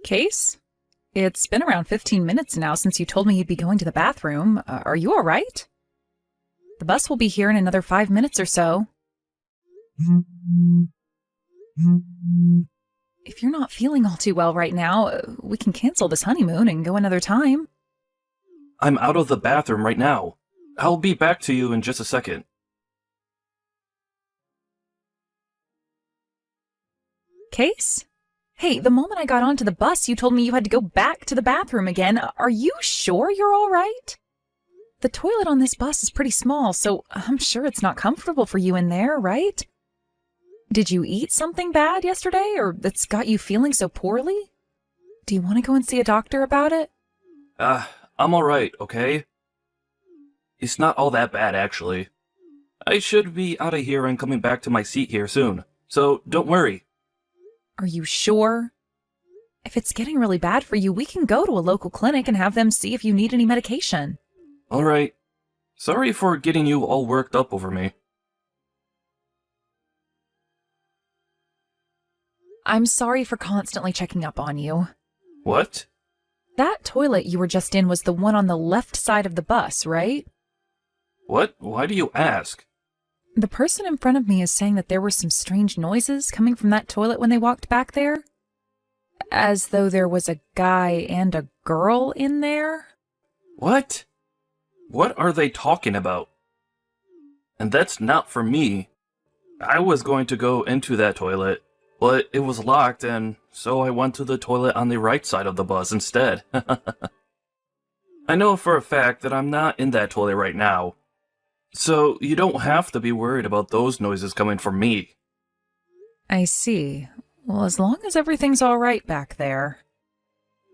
Case? It's been around 15 minutes now since you told me you'd be going to the bathroom. Are you all right? The bus will be here in another 5 minutes or so. If you're not feeling all too well right now, we can cancel this honeymoon and go another time. I'm out of the bathroom right now. I'll be back to you in just a second. Case? Hey, the moment I got onto the bus, you told me you had to go back to the bathroom again. Are you sure you're all right? The toilet on this bus is pretty small, so I'm sure it's not comfortable for you in there, right? Did you eat something bad yesterday, or that's got you feeling so poorly? Do you want to go and see a doctor about it? I'm alright, okay? It's not all that bad, actually. I should be out of here and coming back to my seat here soon, so don't worry. Are you sure? If it's getting really bad for you, we can go to a local clinic and have them see if you need any medication. Alright. Sorry for getting you all worked up over me. I'm sorry for constantly checking up on you. What? That toilet you were just in was the one on the left side of the bus, right? What? Why do you ask? The person in front of me is saying that there were some strange noises coming from that toilet when they walked back there. As though there was a guy and a girl in there. What? What are they talking about? And that's not for me. I was going to go into that toilet, but it was locked, and so I went to the toilet on the right side of the bus instead. I know for a fact that I'm not in that toilet right now. So you don't have to be worried about those noises coming from me. I see. Well, as long as everything's all right back there.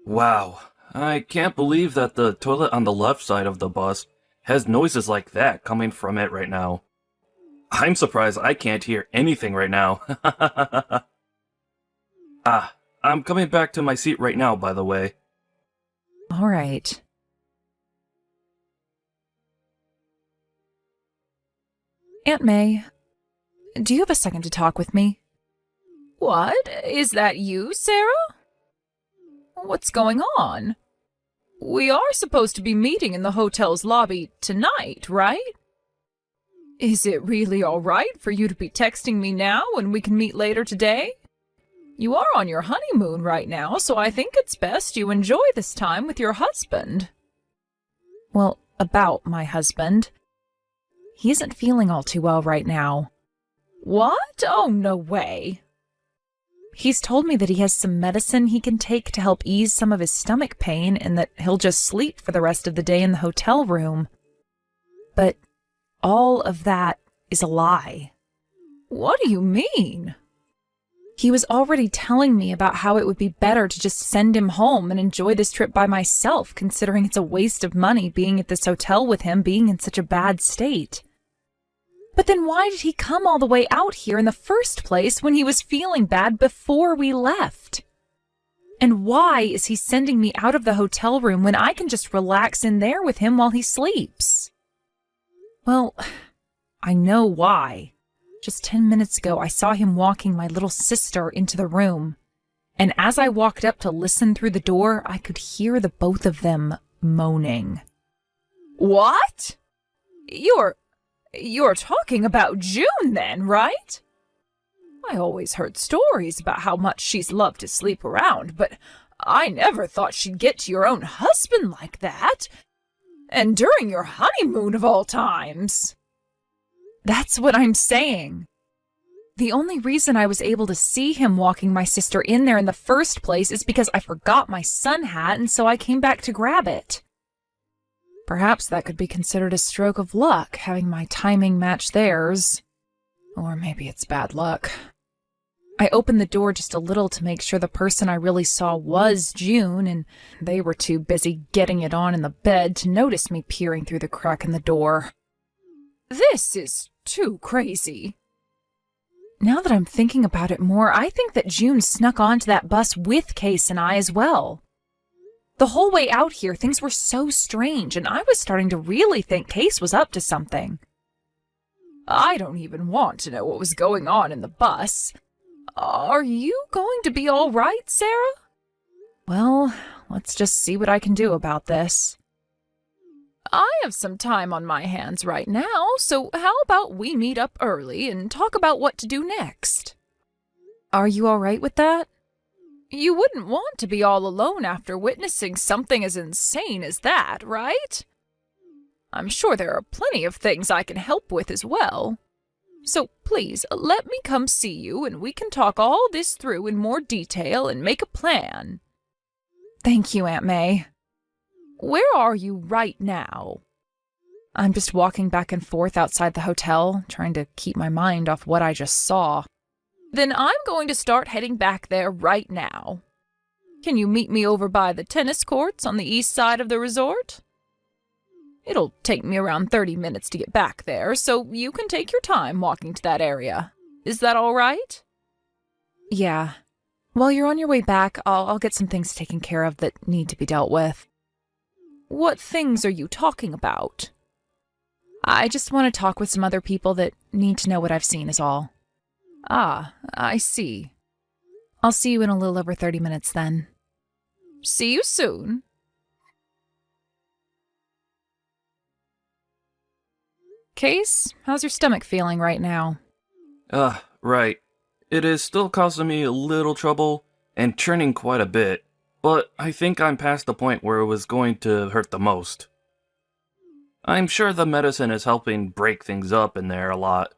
Wow, I can't believe that the toilet on the left side of the bus has noises like that coming from it right now. I'm surprised I can't hear anything right now. I'm coming back to my seat right now, by the way. All right. Aunt May, do you have a second to talk with me? What? Is that you, Sarah? What's going on? We are supposed to be meeting in the hotel's lobby tonight, right? Is it really all right for you to be texting me now when we can meet later today? You are on your honeymoon right now, so I think it's best you enjoy this time with your husband. Well, about my husband. He isn't feeling all too well right now. What? Oh, no way. He's told me that he has some medicine he can take to help ease some of his stomach pain and that he'll just sleep for the rest of the day in the hotel room. But all of that is a lie. What do you mean? He was already telling me about how it would be better to just send him home and enjoy this trip by myself, considering it's a waste of money being at this hotel with him being in such a bad state. But then why did he come all the way out here in the first place when he was feeling bad before we left? And why is he sending me out of the hotel room when I can just relax in there with him while he sleeps? Well, I know why. Just 10 minutes ago, I saw him walking my little sister into the room. And as I walked up to listen through the door, I could hear the both of them moaning. What? You're talking about June then, right? I always heard stories about how much she's loved to sleep around, but I never thought she'd get to your own husband like that. And during your honeymoon of all times. That's what I'm saying. The only reason I was able to see him walking my sister in there in the first place is because I forgot my sun hat, and so I came back to grab it. Perhaps that could be considered a stroke of luck, having my timing match theirs. Or maybe it's bad luck. I opened the door just a little to make sure the person I really saw was June, and they were too busy getting it on in the bed to notice me peering through the crack in the door. This is too crazy. Now that I'm thinking about it more, I think that June snuck onto that bus with Case and I as well. The whole way out here, things were so strange, and I was starting to really think Case was up to something. I don't even want to know what was going on in the bus. Are you going to be all right, Sarah? Well, let's just see what I can do about this. I have some time on my hands right now, so how about we meet up early and talk about what to do next? Are you all right with that? You wouldn't want to be all alone after witnessing something as insane as that, right? I'm sure there are plenty of things I can help with as well. So please, let me come see you and we can talk all this through in more detail and make a plan. Thank you, Aunt May. Where are you right now? I'm just walking back and forth outside the hotel, trying to keep my mind off what I just saw. Then I'm going to start heading back there right now. Can you meet me over by the tennis courts on the east side of the resort? It'll take me around 30 minutes to get back there, so you can take your time walking to that area. Is that all right? Yeah. While you're on your way back, I'll get some things taken care of that need to be dealt with. What things are you talking about? I just want to talk with some other people that need to know what I've seen is all. Ah, I see. I'll see you in a little over 30 minutes then. See you soon. Case, how's your stomach feeling right now? Right. It is still causing me a little trouble and churning quite a bit, but I think I'm past the point where it was going to hurt the most. I'm sure the medicine is helping break things up in there a lot,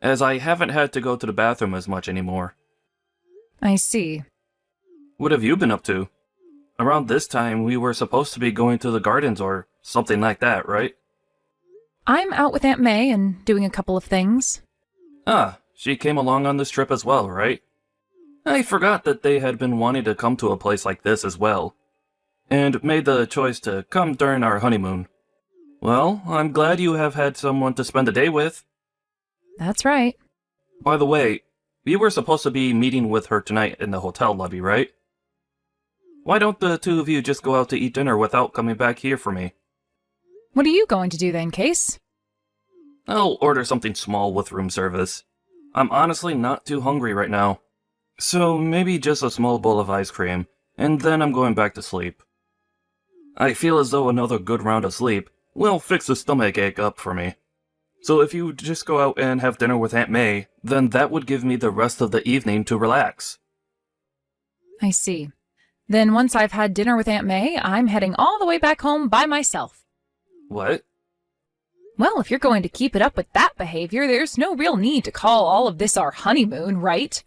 as I haven't had to go to the bathroom as much anymore. I see. What have you been up to? Around this time, we were supposed to be going to the gardens or something like that, right? I'm out with Aunt May and doing a couple of things. Ah, she came along on this trip as well, right? I forgot that they had been wanting to come to a place like this as well, and made the choice to come during our honeymoon. Well, I'm glad you have had someone to spend the day with. That's right. By the way, we were supposed to be meeting with her tonight in the hotel lobby, right? Why don't the two of you just go out to eat dinner without coming back here for me? What are you going to do then, Case? I'll order something small with room service. I'm honestly not too hungry right now. So maybe just a small bowl of ice cream, and then I'm going back to sleep. I feel as though another good round of sleep will fix the stomach ache up for me. So if you just go out and have dinner with Aunt May, then that would give me the rest of the evening to relax. I see. Then once I've had dinner with Aunt May, I'm heading all the way back home by myself. What? Well, if you're going to keep it up with that behavior, there's no real need to call all of this our honeymoon, right?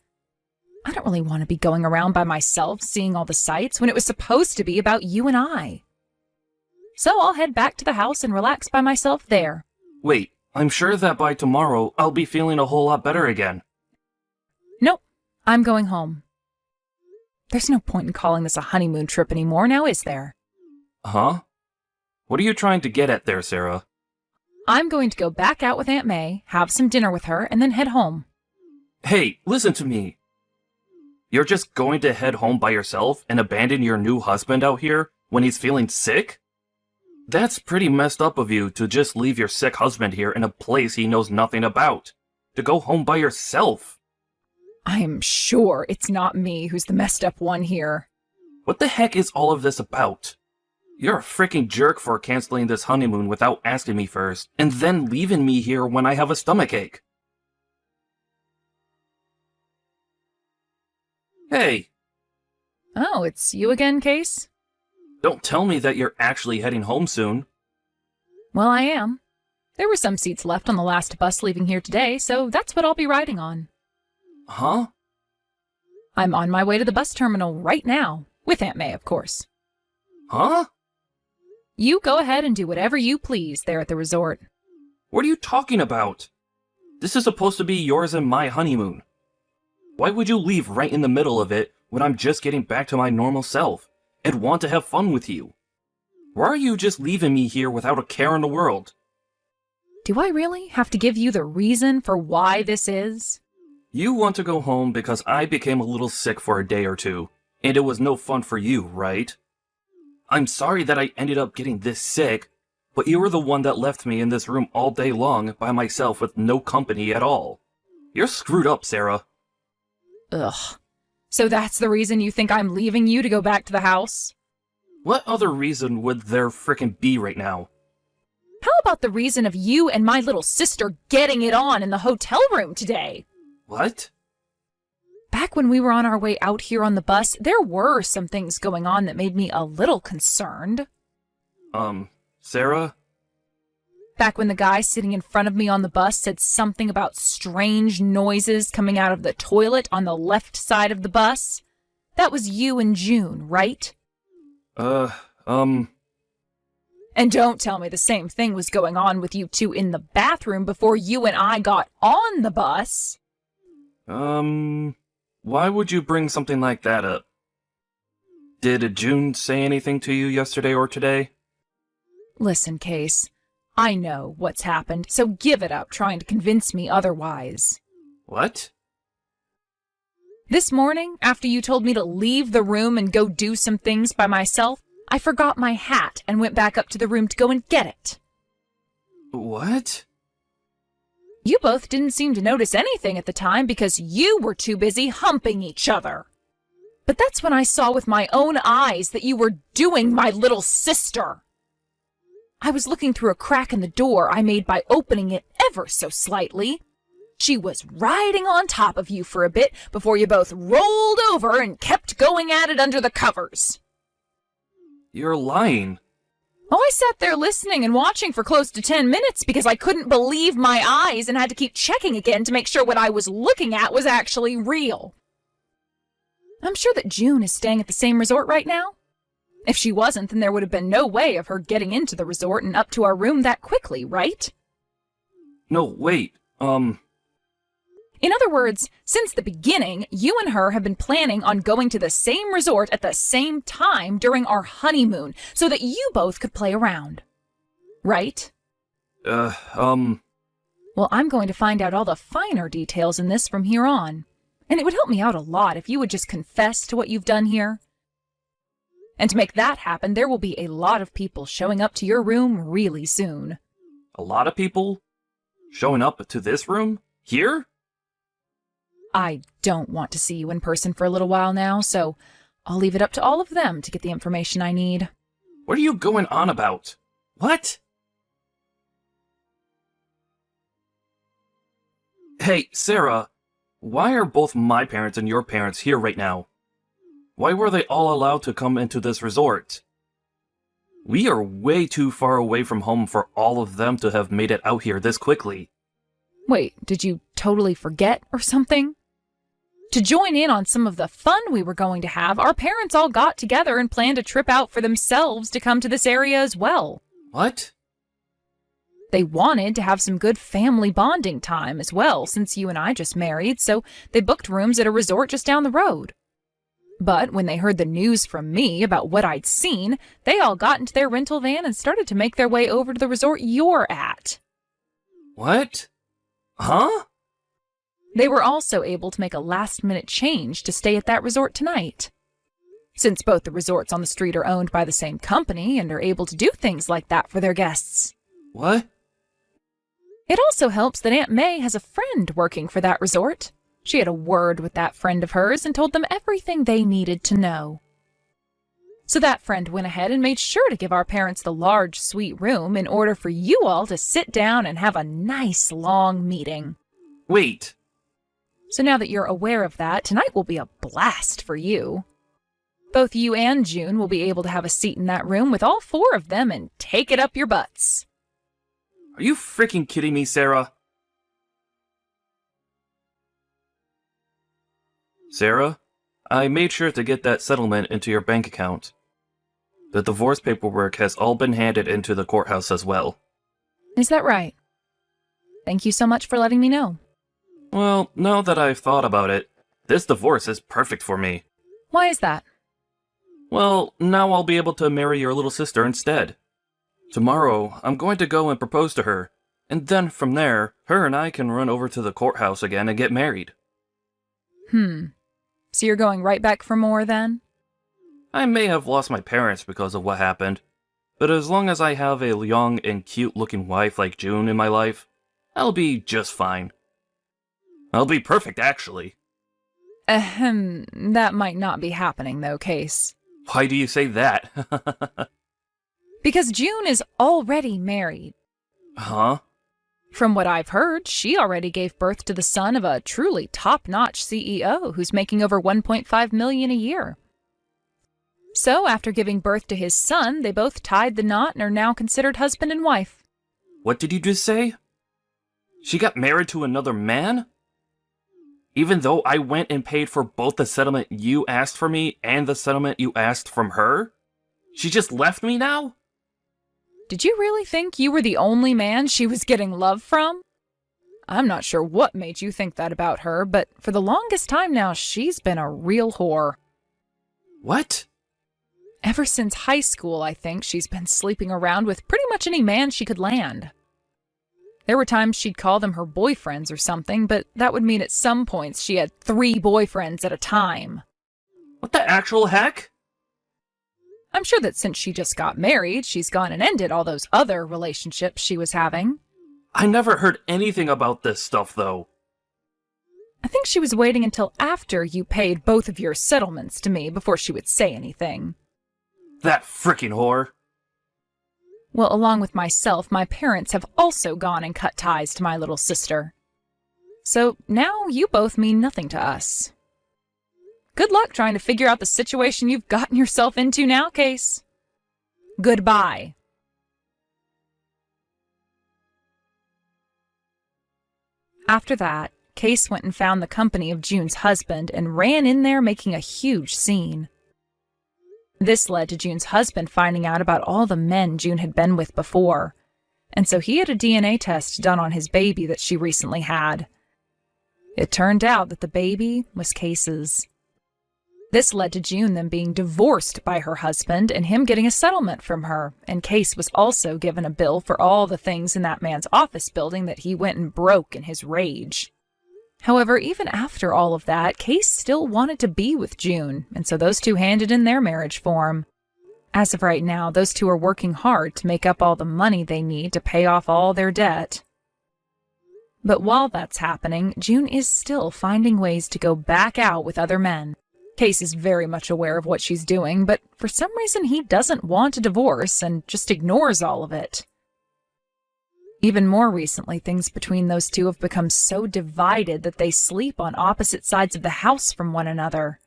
I don't really want to be going around by myself seeing all the sights when it was supposed to be about you and I. So I'll head back to the house and relax by myself there. Wait, I'm sure that by tomorrow I'll be feeling a whole lot better again. Nope, I'm going home. There's no point in calling this a honeymoon trip anymore, now is there? Huh? What are you trying to get at there, Sarah? I'm going to go back out with Aunt May, have some dinner with her, and then head home. Hey, listen to me. You're just going to head home by yourself and abandon your new husband out here when he's feeling sick? That's pretty messed up of you to just leave your sick husband here in a place he knows nothing about. To go home by yourself. I'm sure it's not me who's the messed up one here. What the heck is all of this about? You're a freaking jerk for canceling this honeymoon without asking me first, and then leaving me here when I have a stomachache. Hey! Oh, it's you again, Case? Don't tell me that you're actually heading home soon. Well, I am. There were some seats left on the last bus leaving here today, so that's what I'll be riding on. Huh? I'm on my way to the bus terminal right now, with Aunt May, of course. Huh? You go ahead and do whatever you please there at the resort. What are you talking about? This is supposed to be yours and my honeymoon. Why would you leave right in the middle of it when I'm just getting back to my normal self and want to have fun with you? Why are you just leaving me here without a care in the world? Do I really have to give you the reason for why this is? You want to go home because I became a little sick for a day or two, and it was no fun for you, right? I'm sorry that I ended up getting this sick, but you were the one that left me in this room all day long by myself with no company at all. You're screwed up, Sarah. Ugh. So that's the reason you think I'm leaving you to go back to the house? What other reason would there frickin' be right now? How about the reason of you and my little sister getting it on in the hotel room today? What? Back when we were on our way out here on the bus, there were some things going on that made me a little concerned. Sarah? Back when the guy sitting in front of me on the bus said something about strange noises coming out of the toilet on the left side of the bus. That was you and June, right? And don't tell me the same thing was going on with you two in the bathroom before you and I got on the bus. why would you bring something like that up? Did June say anything to you yesterday or today? Listen, Case, I know what's happened, so give it up trying to convince me otherwise. What? This morning, after you told me to leave the room and go do some things by myself, I forgot my hat and went back up to the room to go and get it. What? You both didn't seem to notice anything at the time because you were too busy humping each other. But that's when I saw with my own eyes that you were doing my little sister. I was looking through a crack in the door I made by opening it ever so slightly. She was riding on top of you for a bit before you both rolled over and kept going at it under the covers. You're lying. Oh, I sat there listening and watching for close to 10 minutes because I couldn't believe my eyes and had to keep checking again to make sure what I was looking at was actually real. I'm sure that June is staying at the same resort right now. If she wasn't, then there would have been no way of her getting into the resort and up to our room that quickly, right? No, wait, In other words, since the beginning, you and her have been planning on going to the same resort at the same time during our honeymoon so that you both could play around. Right? Well, I'm going to find out all the finer details in this from here on. And it would help me out a lot if you would just confess to what you've done here. And to make that happen, there will be a lot of people showing up to your room really soon. a lot of people showing up to this room? Here? I don't want to see you in person for a little while now, so I'll leave it up to all of them to get the information I need. What are you going on about? What? Hey, Sarah, why are both my parents and your parents here right now? Why were they all allowed to come into this resort? We are way too far away from home for all of them to have made it out here this quickly. Wait, did you totally forget or something? To join in on some of the fun we were going to have, our parents all got together and planned a trip out for themselves to come to this area as well. What? They wanted to have some good family bonding time as well, since you and I just married, so they booked rooms at a resort just down the road. But when they heard the news from me about what I'd seen, they all got into their rental van and started to make their way over to the resort you're at. What? Huh? They were also able to make a last-minute change to stay at that resort tonight. Since both the resorts on the street are owned by the same company and are able to do things like that for their guests. What? It also helps that Aunt May has a friend working for that resort. She had a word with that friend of hers and told them everything they needed to know. So that friend went ahead and made sure to give our parents the large suite room in order for you all to sit down and have a nice long meeting. Wait. So now that you're aware of that, tonight will be a blast for you. Both you and June will be able to have a seat in that room with all four of them and take it up your butts. Are you freaking kidding me, Sarah? Sarah, I made sure to get that settlement into your bank account. The divorce paperwork has all been handed into the courthouse as well. Is that right? Thank you so much for letting me know. Well, now that I've thought about it, this divorce is perfect for me. Why is that? Well, now I'll be able to marry your little sister instead. Tomorrow, I'm going to go and propose to her, and then from there, her and I can run over to the courthouse again and get married. So you're going right back for more then? I may have lost my parents because of what happened, but as long as I have a young and cute-looking wife like June in my life, I'll be just fine. I'll be perfect, actually. That might not be happening, though, Case. Why do you say that? Because June is already married. Huh? From what I've heard, she already gave birth to the son of a truly top-notch CEO who's making over $1.5 million a year. So, after giving birth to his son, they both tied the knot and are now considered husband and wife. What did you just say? She got married to another man? Even though I went and paid for both the settlement you asked for me and the settlement you asked from her? She just left me now? Did you really think you were the only man she was getting love from? I'm not sure what made you think that about her, but for the longest time now, she's been a real whore. What? Ever since high school, I think, she's been sleeping around with pretty much any man she could land. There were times she'd call them her boyfriends or something, but that would mean at some points she had 3 boyfriends at a time. What the actual heck? I'm sure that since she just got married, she's gone and ended all those other relationships she was having. I never heard anything about this stuff, though. I think she was waiting until after you paid both of your settlements to me before she would say anything. That frickin' whore. Well, along with myself, my parents have also gone and cut ties to my little sister. So now you both mean nothing to us. Good luck trying to figure out the situation you've gotten yourself into now, Case. Goodbye. After that, Case went and found the company of June's husband and ran in there making a huge scene. This led to June's husband finding out about all the men June had been with before, and so he had a DNA test done on his baby that she recently had. It turned out that the baby was Case's. This led to June then being divorced by her husband and him getting a settlement from her, and Case was also given a bill for all the things in that man's office building that he went and broke in his rage. However, even after all of that, Case still wanted to be with June, and so those two handed in their marriage form. As of right now, those two are working hard to make up all the money they need to pay off all their debt. But while that's happening, June is still finding ways to go back out with other men. Case is very much aware of what she's doing, but for some reason he doesn't want a divorce and just ignores all of it. Even more recently, things between those two have become so divided that they sleep on opposite sides of the house from one another.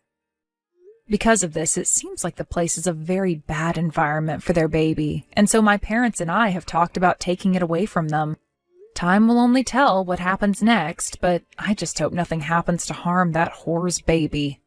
Because of this, it seems like the place is a very bad environment for their baby, and so my parents and I have talked about taking it away from them. Time will only tell what happens next, but I just hope nothing happens to harm that whore's baby.